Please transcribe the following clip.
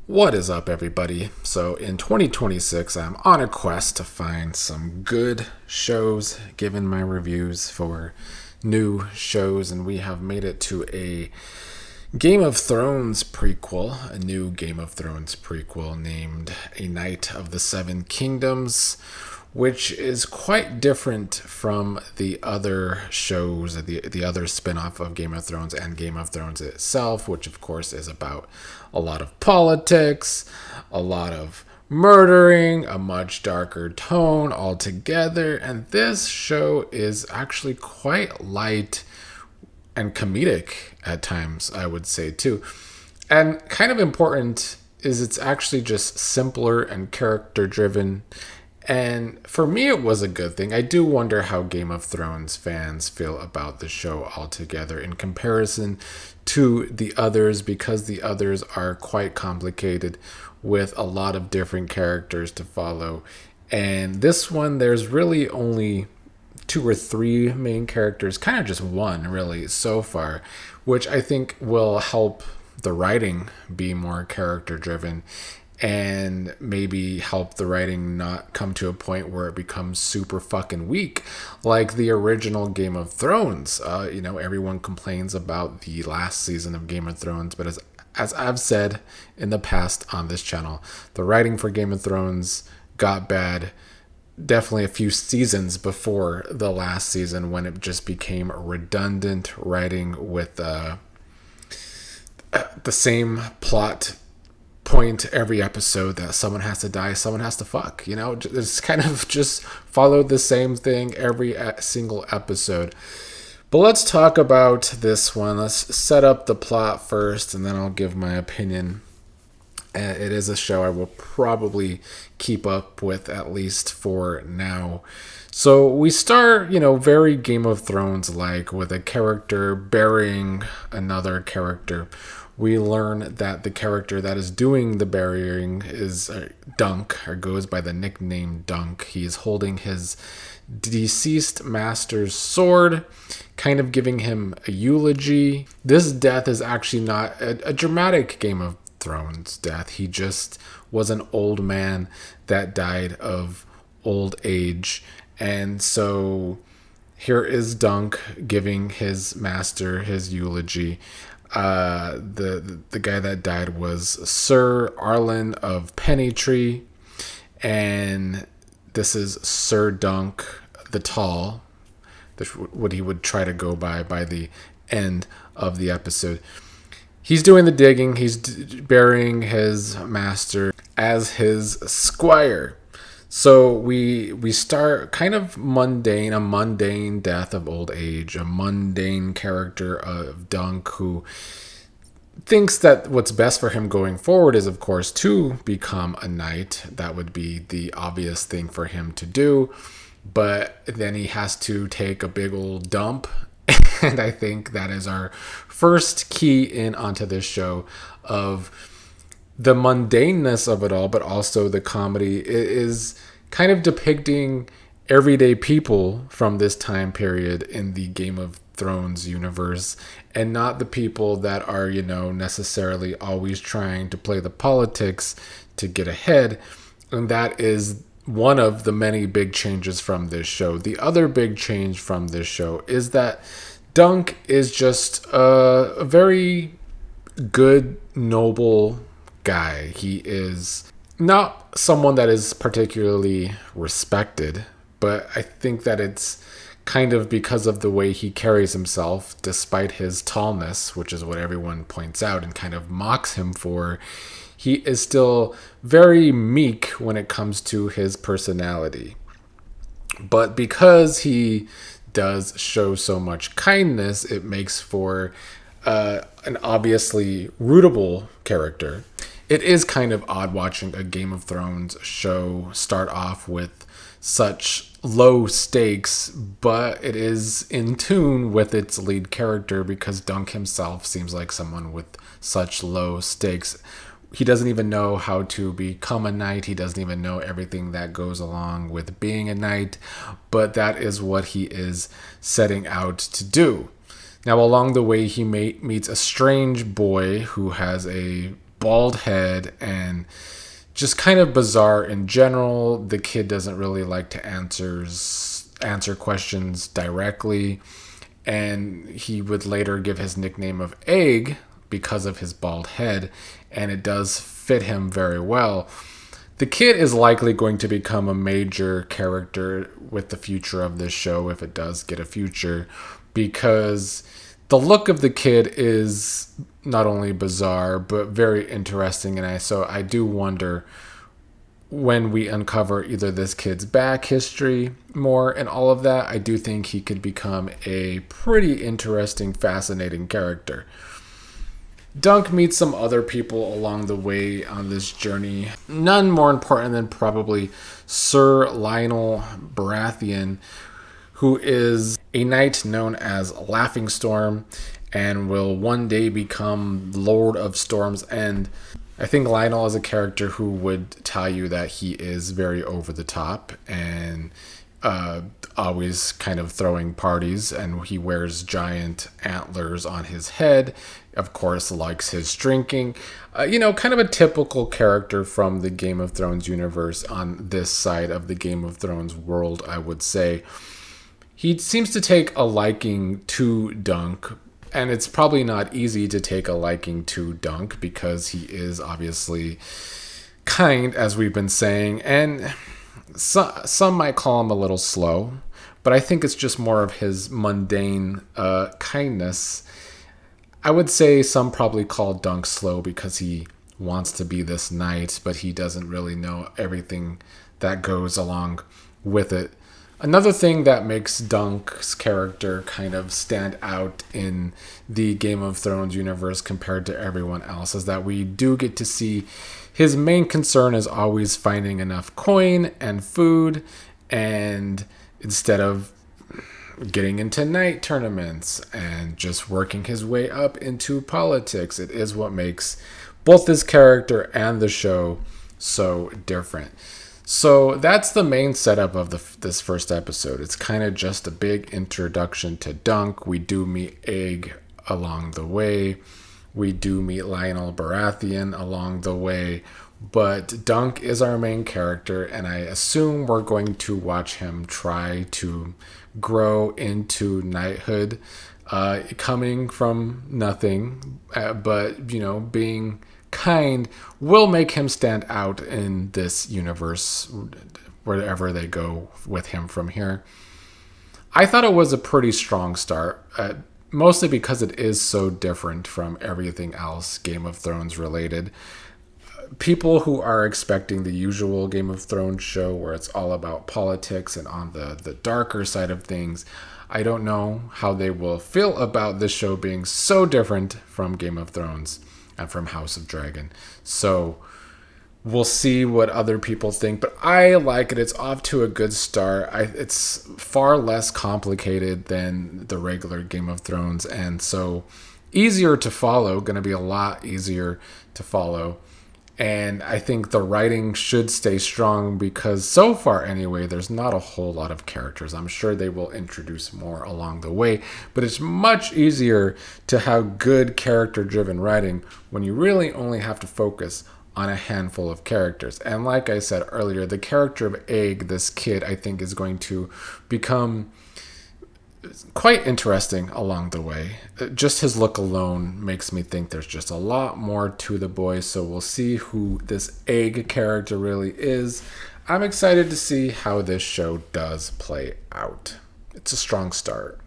What is up, everybody? So, in 2026, I'm on a quest to find some good shows, given my reviews for new shows, and we have made it to a Game of Thrones prequel, a new Game of Thrones prequel named A Knight of the Seven Kingdoms, which is quite different from the other shows, the other spin-off of Game of Thrones and Game of Thrones itself, which of course is about a lot of politics, a lot of murdering, a much darker tone altogether, and this show is actually quite light and comedic at times, I would say too. And kind of important is it's actually just simpler and character driven. And for me, it was a good thing. I do wonder how Game of Thrones fans feel about the show altogether in comparison to the others, because the others are quite complicated with a lot of different characters to follow. And this one, there's really only two or three main characters, kind of just one really so far, which I think will help the writing be more character driven and maybe help the writing not come to a point where it becomes super fucking weak like the original Game of Thrones. Everyone complains about the last season of Game of Thrones, but as I've said in the past on this channel, the writing for Game of Thrones got bad definitely a few seasons before the last season, when it just became redundant writing with the same plot point every episode, that someone has to die, someone has to fuck. It's kind of just followed the same thing every single episode. But let's talk about this one. Let's set up the plot first, and then I'll give my opinion. It is a show I will probably keep up with, at least for now. So we start, very Game of Thrones like, with a character burying another character. We learn that the character that is doing the burying is Dunc, or goes by the nickname Dunc. He is holding his deceased master's sword, kind of giving him a eulogy. This death is actually not a dramatic Game of Thrones death. He just was an old man that died of old age. And so here is Dunc giving his master his eulogy. The guy that died was Sir Arlen of Pennytree, and this is Ser Duncan the Tall, what he would try to go by the end of the episode. He's doing the digging. He's burying his master as his squire. So we start kind of mundane, a mundane death of old age, a mundane character of Dunc, who thinks that what's best for him going forward is, of course, to become a knight. That would be the obvious thing for him to do. But then he has to take a big old dump. And I think that is our first key in onto this show, of the mundaneness of it all, but also the comedy. It is kind of depicting everyday people from this time period in the Game of Thrones universe, and not the people that are, necessarily always trying to play the politics to get ahead. And that is one of the many big changes from this show. The other big change from this show is that Dunc is just a very good, noble guy. He is not someone that is particularly respected, but I think that it's kind of because of the way he carries himself, despite his tallness, which is what everyone points out and kind of mocks him for. He is still very meek when it comes to his personality. But because he does show so much kindness, it makes for an obviously rootable character. It is kind of odd watching a Game of Thrones show start off with such low stakes, but it is in tune with its lead character, because Dunc himself seems like someone with such low stakes. He doesn't even know how to become a knight. He doesn't even know everything that goes along with being a knight, but that is what he is setting out to do. Now, along the way, he meets a strange boy who has a bald head and just kind of bizarre in general. The kid doesn't really like to answer questions directly, and he would later give his nickname of Egg because of his bald head, and it does fit him very well. The kid is likely going to become a major character with the future of this show, if it does get a future, because the look of the kid is not only bizarre but very interesting, and I do wonder when we uncover either this kid's back history more and all of that. I do think he could become a pretty interesting, fascinating character. Dunc meets some other people along the way on this journey. None more important than probably Sir Lionel Baratheon, who is a knight known as Laughing Storm and will one day become Lord of Storm's End. I think Lionel is a character who would tell you that he is very over the top and always kind of throwing parties, and he wears giant antlers on his head. Of course, likes his drinking. Kind of a typical character from the Game of Thrones universe on this side of the Game of Thrones world, I would say. He seems to take a liking to Dunc, and it's probably not easy to take a liking to Dunc because he is obviously kind, as we've been saying, and some might call him a little slow, but I think it's just more of his mundane kindness. I would say some probably call Dunc slow because he wants to be this knight, but he doesn't really know everything that goes along with it. Another thing that makes Dunc's character kind of stand out in the Game of Thrones universe compared to everyone else is that we do get to see his main concern is always finding enough coin and food, and instead of getting into night tournaments and just working his way up into politics, it is what makes both this character and the show so different. So that's the main setup of this first episode. It's kind of just a big introduction to Dunc. We do meet Egg along the way. We do meet Lionel Baratheon along the way. But Dunc is our main character, and I assume we're going to watch him try to grow into knighthood, coming from nothing, but, being kind will make him stand out in this universe wherever they go with him from here. I thought it was a pretty strong start, mostly because it is so different from everything else Game of Thrones related. People who are expecting the usual Game of Thrones show where it's all about politics and on the darker side of things, I don't know how they will feel about this show being so different from Game of Thrones and from House of Dragon. So we'll see what other people think, but I like it. It's off to a good start. It's far less complicated than the regular Game of Thrones, and so easier to follow, going to be a lot easier to follow. And I think the writing should stay strong because so far anyway, there's not a whole lot of characters. I'm sure they will introduce more along the way, but it's much easier to have good character-driven writing when you really only have to focus on a handful of characters. And like I said earlier, the character of Egg, this kid, I think is going to become quite interesting along the way. Just his look alone makes me think there's just a lot more to the boy, so we'll see who this Egg character really is. I'm excited to see how this show does play out. It's a strong start.